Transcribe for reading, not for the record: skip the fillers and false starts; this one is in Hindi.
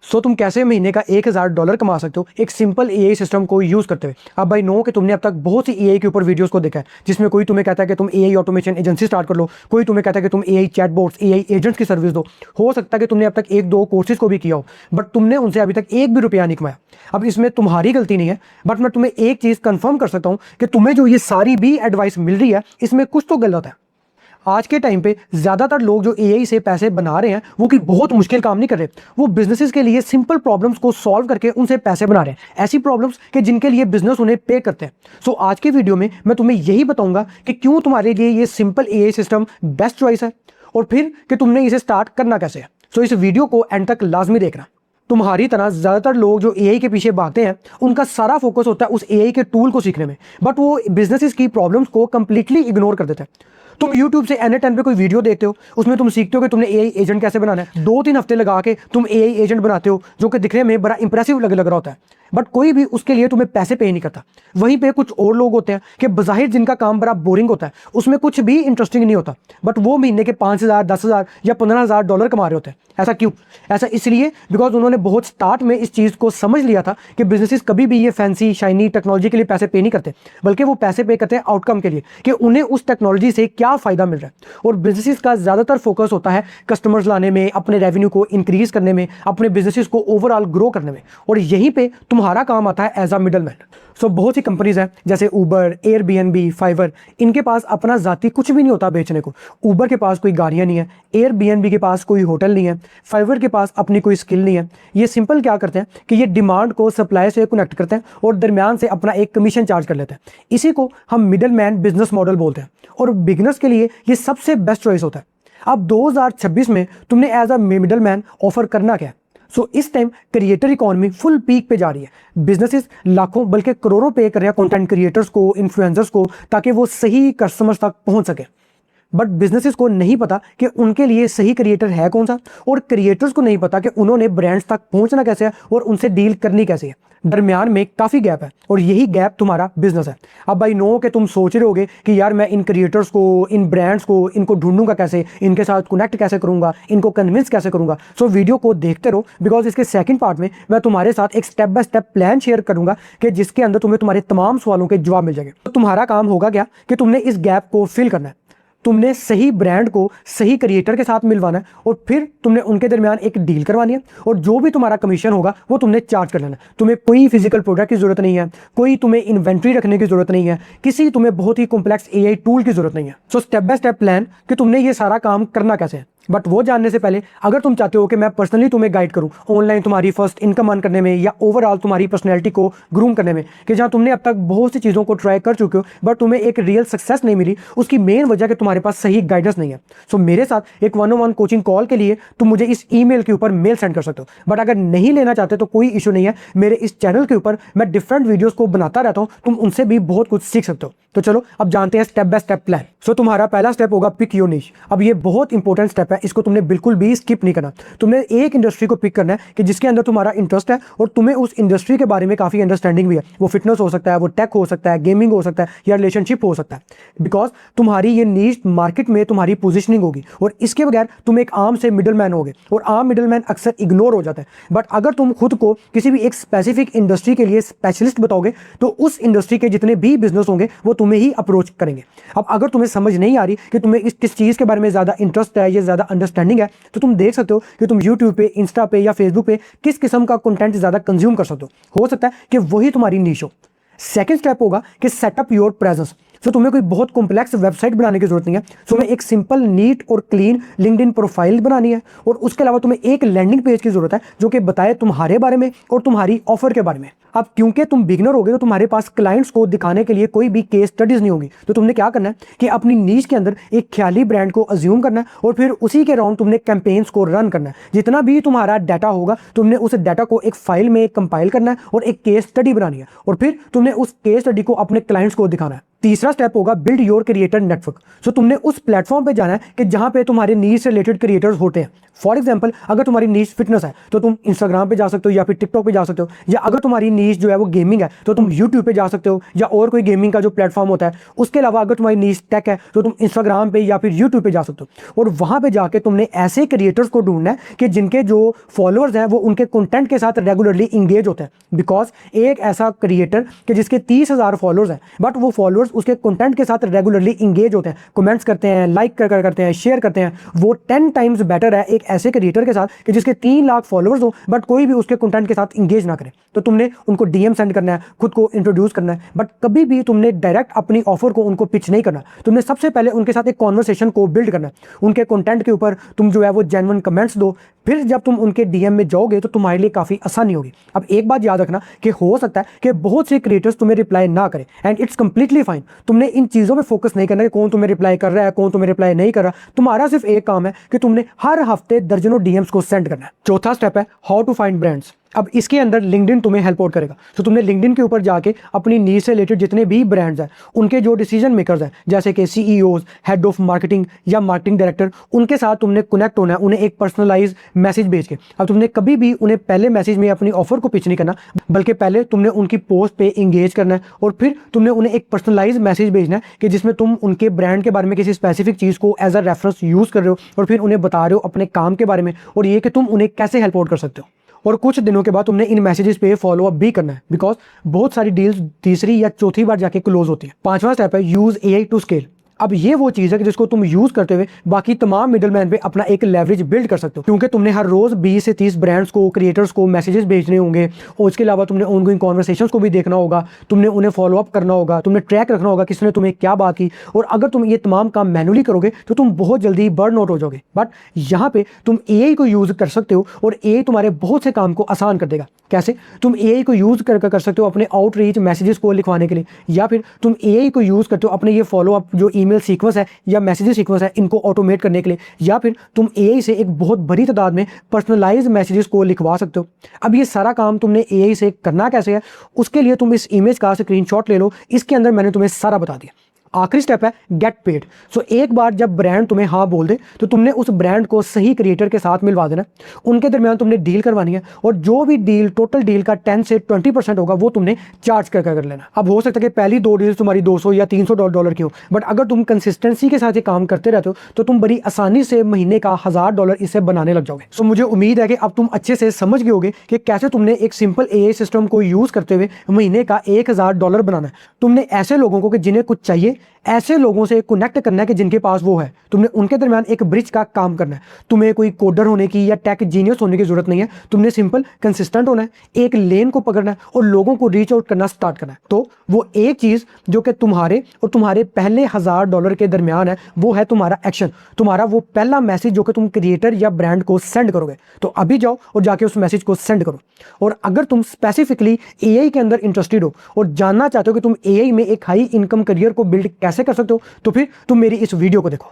सो तुम कैसे महीने का $1000 कमा सकते हो एक सिंपल एआई सिस्टम को यूज करते हुए। अब भाई नो कि तुमने अब तक बहुत सी एआई के ऊपर वीडियोस को देखा है, जिसमें कोई तुम्हें कहता है कि तुम एआई ऑटोमेशन एजेंसी स्टार्ट कर लो, कोई तुम्हें कहता है कि तुम एआई चैटबॉट्स एआई एजेंट्स की सर्विस दो। हो सकता है कि तुमने अब तक एक दो कोर्सेज को भी किया हो, बट तुमने उनसे अभी तक एक भी रुपया नहीं कमाया। अब इसमें तुम्हारी गलती नहीं है, बट मैं तुम्हें एक चीज कंफर्म कर सकता हूं कि तुम्हें जो ये सारी भी एडवाइस मिल रही है इसमें कुछ तो गलत है। आज के टाइम पे ज्यादातर लोग जो एआई से पैसे बना रहे हैं वो कि बहुत मुश्किल काम नहीं कर रहे, वो बिजनेसेस के लिए सिंपल प्रॉब्लम्स को सॉल्व करके उनसे पैसे बना रहे हैं, ऐसी प्रॉब्लम्स कि जिनके लिए बिजनेस उन्हें पे करते हैं। सो आज के वीडियो में मैं तुम्हें यही बताऊंगा कि क्यों तुम्हारे लिए ये simple AI system best choice है, और फिर कि तुमने इसे स्टार्ट करना कैसे है। सो इस वीडियो को एंड तक लाजमी देखना। तुम्हारी तरह ज्यादातर लोग जो एआई के पीछे भागते हैं उनका सारा फोकस होता है उस एआई के टूल को सीखने में, बट वो बिजनेसेस की प्रॉब्लम्स को कंप्लीटली इग्नोर कर देते हैं। तुम YouTube से N10 पे कोई वीडियो देखते हो, उसमें तुम सीखते हो कि तुमने एआई एजेंट कैसे बनाना है। 2-3 हफ्ते लगा के तुम एआई एजेंट बनाते हो जो कि दिखने में बड़ा इंप्रेसिव लग रहा होता है, बट कोई भी उसके लिए तुम्हें पैसे पे नहीं करता। वहीं पे कुछ और लोग होते हैं कि बज़ाहिर जिनका काम बड़ा बोरिंग होता है, उसमें कुछ भी इंटरेस्टिंग नहीं होता, बट वो महीने के 5000 10,000 या $15,000 कमा रहे होते हैं। ऐसा क्यों? ऐसा इसलिए बिकॉज उन्होंने बहुत स्टार्ट में इस चीज़ को समझ लिया था कि बिजनेसेस कभी भी ये फैंसी शाइनी टेक्नोलॉजी के लिए पैसे पे नहीं करते, बल्कि वो पैसे पे करते हैं आउटकम के लिए कि उन्हें उस टेक्नोलॉजी से क्या फ़ायदा मिल रहा है। और बिजनेसेस का ज़्यादातर फोकस होता है कस्टमर्स लाने में, अपने रेवेन्यू को इंक्रीज करने में, अपने बिजनेसेस को ओवरऑल ग्रो करने में, और यहीं पे तुम्हारा काम आता है एज अ मिडल मैन। सो बहुत सी कंपनीज हैं जैसे ऊबर, एयरबीएनबी, फाइवर, इनके पास अपना जाती कुछ भी नहीं होता बेचने को। ऊबर के पास कोई गाड़ियां नहीं है, एयरबीएनबी के पास कोई होटल नहीं है, फाइवर के पास अपनी कोई स्किल नहीं है। ये सिंपल क्या करते हैं कि ये डिमांड को सप्लाई से कनेक्ट करते हैं और दरमियान से अपना एक कमीशन चार्ज कर लेते हैं। इसी को हम मिडल मैन बिजनेस मॉडल बोलते हैं, और बिगनर्स के लिए ये सबसे बेस्ट चॉइस होता है। अब 2026 में तुमने as a middle man offer करना क्या है? इस time creator economy full peak पे जा रही है। बिजनेसेस लाखों बल्कि करोड़ों पे कर रहे हैं कंटेंट क्रिएटर्स को, इन्फ्लुएंसर्स को, ताकि वो सही कस्टमर्स तक पहुंच सके। बट बिजनेसेस को नहीं पता कि उनके लिए सही क्रिएटर है कौन सा, और क्रिएटर्स को नहीं पता कि उन्होंने ब्रांड्स तक पहुंचना कैसे है और उनसे डील करनी कैसे है। दरमियान में काफ़ी गैप है, और यही गैप तुम्हारा बिजनेस है। अब भाई नो कि तुम सोच रहे होगे कि यार मैं इन क्रिएटर्स को, इन ब्रांड्स को, इनको ढूंढूंगा कैसे, इनके साथ कनेक्ट कैसे करूंगा, इनको कन्विंस कैसे करूंगा। सो वीडियो को देखते रहो, बिकॉज इसके सेकंड पार्ट में मैं तुम्हारे साथ एक step by step plan share करूंगा कि जिसके अंदर तुम्हें तुम्हारे तमाम सवालों के जवाब मिल जाएंगे। तो तुम्हारा काम होगा क्या कि तुमने इस गैप को फिल करना है। तुमने सही ब्रांड को सही क्रिएटर के साथ मिलवाना है, और फिर तुमने उनके दरमियान एक डील करवानी है, और जो भी तुम्हारा कमीशन होगा वो तुमने चार्ज कर लेना है। तुम्हें कोई फिजिकल प्रोडक्ट की जरूरत नहीं है, कोई तुम्हें इन्वेंट्री रखने की जरूरत नहीं है, किसी तुम्हें बहुत ही कॉम्प्लेक्स एआई टूल की जरूरत नहीं है। So step by step plan कि तुमने ये सारा काम करना कैसे है। बट वो जानने से पहले अगर तुम चाहते हो कि मैं पर्सनली तुम्हें गाइड करूं ऑनलाइन तुम्हारी फर्स्ट इनकम अर्न करने में, या ओवरऑल तुम्हारी पर्सनैलिटी को ग्रूम करने में, कि जहां तुमने अब तक बहुत सी चीज़ों को ट्राई कर चुके हो बट तुम्हें एक रियल सक्सेस नहीं मिली, उसकी मेन वजह कि तुम्हारे पास सही गाइडेंस नहीं है। सो मेरे साथ एक 1-on-1 कोचिंग कॉल के लिए तुम मुझे इस ईमेल के ऊपर मेल सेंड कर सकते हो। बट अगर नहीं लेना चाहते तो कोई इशू नहीं है, मेरे इस चैनल के ऊपर मैं डिफरेंट वीडियोस को बनाता रहता हूं, तुम उनसे भी बहुत कुछ सीख सकते हो। तो चलो अब जानते हैं स्टेप बाय स्टेप प्लान। सो तुम्हारा पहला स्टेप होगा पिक योर निश। अब ये बहुत इंपॉर्टेंट स्टेप है, इसको तुमने बिल्कुल भी स्किप नहीं करना। तुमने एक इंडस्ट्री को पिक करना है कि जिसके अंदर तुम्हारा इंटरेस्ट है और तुम्हें उस इंडस्ट्री के बारे में काफी अंडरस्टैंडिंग भी है। वो फिटनेस हो सकता है, वो टेक हो सकता है, गेमिंग हो सकता है, या रिलेशनशिप हो सकता है। बिकॉज तुम्हारी ये नीश मार्केट में तुम्हारी पोजिशनिंग होगी, और इसके बगैर तुम एक आम से मिडल मैन होगे, और आम मिडल मैन अक्सर इग्नोर हो जाता है। बट अगर तुम खुद को किसी भी एक स्पेसिफिक इंडस्ट्री के लिए स्पेशलिस्ट बताओगे तो उस इंडस्ट्री के जितने भी बिजनेस होंगे वो तुम्हें ही अप्रोच करेंगे। अब अगर तुम्हें समझ नहीं आ रही कि तुम्हें इस किस चीज़ के बारे में ज़्यादा इंटरेस्ट है या ज़्यादा अंडरस्टैंडिंग है, तो तुम देख सकते हो कि तुम YouTube पे, इंस्टा पे या फेसबुक पे किस किस्म का कंटेंट ज़्यादा कंज्यूम कर सकते हो सकता है कि वही तुम्हारी नीश हो। सेकंड स्टेप होगा कि सेटअप योर प्रेजेंस। तुम्हें कोई बहुत कॉम्प्लेक्स वेबसाइट बनाने की जरूरत नहीं है। तुम्हें एक सिंपल, नीट और क्लीन लिंक्डइन प्रोफाइल बनानी है, और उसके अलावा तुम्हें एक लैंडिंग पेज की जरूरत है जो कि बताए तुम्हारे बारे में और तुम्हारी ऑफर के बारे में। अब क्योंकि तुम बिगनर होगे तो तुम्हारे पास क्लाइंट्स को दिखाने के लिए कोई भी केस स्टडीज नहीं होगी, तो तुमने क्या करना है कि अपनी नीश के अंदर एक ख्याली ब्रांड को अज्यूम करना है, और फिर उसी के राउंड तुमने कैंपेन्स को रन करना है। जितना भी तुम्हारा डाटा होगा तुमने उस डाटा को एक फाइल में कंपाइल करना है और एक केस स्टडी बनानी है, और फिर तुमने उस केस स्टडी को अपने क्लाइंट्स को दिखाना है। तीसरा स्टेप होगा बिल्ड योर क्रिएटर नेटवर्क। सो तुमने उस प्लेटफॉर्म पे जाना है कि जहां पे तुम्हारे नीश से रिलेटेड क्रिएटर्स होते हैं। फॉर एग्जांपल, अगर तुम्हारी नीश फिटनेस है तो तुम इंस्टाग्राम पे जा सकते हो या फिर टिकटॉक पे जा सकते हो, या अगर तुम्हारी नीश जो है वो गेमिंग है तो तुम यूट्यूब पे जा सकते हो या और कोई गेमिंग का जो प्लेटफॉर्म होता है। उसके अलावा अगर तुम्हारी नीश टेक है तो तुम इंस्टाग्राम पे या फिर यूट्यूब पे जा सकते हो, और वहां पे जाके तुमने ऐसे क्रिएटर्स को ढूंढना है कि जिनके जो फॉलोअर्स हैं वो उनके कंटेंट के साथ रेगुलरली इंगेज होते हैं। बिकॉज एक ऐसा क्रिएटर कि जिसके 30,000 फॉलोअर्स हैं बट वो फॉलोअर्स उसके कंटेंट के साथ रेगुलरली इंगेज होते हैं, कमेंट्स करते हैं, लाइक करते हैं, शेयर करते हैं, वो 10 टाइम्स बेटर है एक ऐसे क्रिएटर के साथ कि जिसके 3 लाख फॉलोअर्स हो बट कोई भी उसके कंटेंट के साथ इंगेज ना करे। तो तुमने उनको डीएम सेंड करना है, खुद को इंट्रोड्यूस करना है, बट कभी भी तुमने डायरेक्ट अपनी ऑफर को उनको पिच नहीं करना। तुमने सबसे पहले उनके साथ एक कॉन्वर्सेशन को बिल्ड करना है, उनके कंटेंट के ऊपर तुम जो है वो जेन्युइन कमेंट्स दो, फिर जब तुम उनके डीएम में जाओगे तो तुम्हारे लिए काफ़ी आसानी होगी। अब एक बात याद रखना कि हो सकता है कि बहुत से क्रिएटर्स तुम्हें रिप्लाई ना करें, एंड इट्स कंप्लीटली फाइन। तुमने इन चीज़ों में फोकस नहीं करना कि कौन तुम्हें रिप्लाई कर रहा है, कौन तुम्हें रिप्लाई नहीं कर रहा। तुम्हारा सिर्फ एक काम है कि तुमने हर हफ्ते दर्जनों डीएम्स को सेंड करना है। चौथा स्टेप है हाउ टू फाइंड ब्रांड्स। अब इसके अंदर लिंक्डइन तुम्हें हेल्प आउट करेगा। तो तुमने लिंक्डइन के ऊपर जाके अपनी नीश से रिलेटेड जितने भी ब्रांड्स हैं, उनके जो डिसीजन मेकर्स हैं, जैसे कि सीईओज, हेड ऑफ मार्केटिंग या मार्केटिंग डायरेक्टर, उनके साथ तुमने कनेक्ट होना है, उन्हें एक पर्सनलाइज मैसेज भेज के। अब तुमने कभी भी उन्हें पहले मैसेज में अपनी ऑफर को पिच नहीं करना, बल्कि पहले तुमने उनकी पोस्ट पे इंगेज करना है और फिर तुमने उन्हें एक पर्सनलाइज मैसेज भेजना है कि जिसमें तुम उनके ब्रांड के बारे में किसी स्पेसिफिक चीज़ को एज अ रेफरेंस यूज़ कर रहे हो और फिर उन्हें बता रहे हो अपने काम के बारे में और ये कि तुम उन्हें कैसे हेल्प आउट कर सकते हो। और कुछ दिनों के बाद तुमने इन मैसेजेस पे फॉलो अप भी करना है, बिकॉज बहुत सारी डील्स तीसरी या चौथी बार जाके क्लोज होती है। पांचवा स्टेप है यूज एआई टू स्केल। अब ये वो चीज़ है कि जिसको तुम यूज़ करते हुए बाकी तमाम मिडलमैन पे अपना एक लेवरेज बिल्ड कर सकते हो, क्योंकि तुमने हर रोज़ 20 से 30 ब्रांड्स को, क्रिएटर्स को मैसेजेस भेजने होंगे और उसके अलावा तुमने ऑनगोइंग कॉन्वर्सेशंस को भी देखना होगा, तुमने उन्हें फॉलो अप करना होगा, तुमने ट्रैक रखना होगा किसने तुम्हें क्या बात की। और अगर तुम ये तमाम काम मैनुअली करोगे तो तुम बहुत जल्दी बर्न आउट हो जाओगे। बट यहाँ पे तुम एआई को यूज़ कर सकते हो और एआई तुम्हारे बहुत से काम को आसान कर देगा। कैसे? तुम एआई को यूज़ कर सकते हो अपने आउटरीच मैसेजेस को लिखवाने के लिए, या फिर तुम एआई को यूज़ करते हो अपने ये फॉलो अप जो ईमेल सीक्वेंस है या मैसेजेस सीक्वेंस है इनको ऑटोमेट करने के लिए, या फिर तुम एआई से एक बहुत बड़ी तादाद में पर्सनलाइज मैसेजेस को लिखवा सकते हो। अब ये सारा काम तुमने एआई से करना कैसे है, उसके लिए तुम इस इमेज का स्क्रीनशॉट ले लो, इसके अंदर मैंने तुम्हें सारा बता दिया। आखिरी स्टेप है गेट पेड। सो एक बार जब ब्रांड तुम्हें हाँ बोल दे तो तुमने उस ब्रांड को सही क्रिएटर के साथ मिलवा देना, उनके दरमियान तुमने डील करवानी है और जो भी डील टोटल डील का 10 से 20% होगा वो तुमने चार्ज कर लेना। अब हो सकता है कि पहली 2 डील्स तुम्हारी 200 या 300 डॉलर की हो, बट अगर तुम कंसिस्टेंसी के साथ ये काम करते रहते हो तो तुम बड़ी आसानी से महीने का $1000 इससे बनाने लग जाओगे। सो मुझे उम्मीद है कि अब तुम अच्छे से समझ गए होगे कि कैसे तुमने एक सिंपल एआई सिस्टम को यूज़ करते हुए महीने का $1000 बनाना है। तुमने ऐसे लोगों को कि जिन्हें कुछ चाहिए, ऐसे लोगों से कनेक्ट करना है कि जिनके पास वो है, तुमने उनके दरमियान एक ब्रिज का काम करना है। तुम्हें कोई कोडर होने की या टेक जीनियस होने की जरूरत नहीं है, तुमने सिंपल कंसिस्टेंट होना है, एक लेन को पकड़ना है और लोगों को रीच आउट करना स्टार्ट करना है। तो वो एक चीज़ जो कि तुम्हारे और तुम्हारे पहले $1000 के दरमियान है वो है तुम्हारा एक्शन, तुम्हारा वो पहला मैसेज जो कि तुम क्रिएटर या ब्रांड को सेंड करोगे। तो अभी जाओ और जाके उस मैसेज को सेंड करो। और अगर तुम स्पेसिफिकली एआई के अंदर इंटरेस्टेड हो और जानना चाहते हो कि तुम एआई में एक हाई इनकम करियर को बिल्ड कैसे कर सकते हो, तो फिर तुम मेरी इस वीडियो को देखो।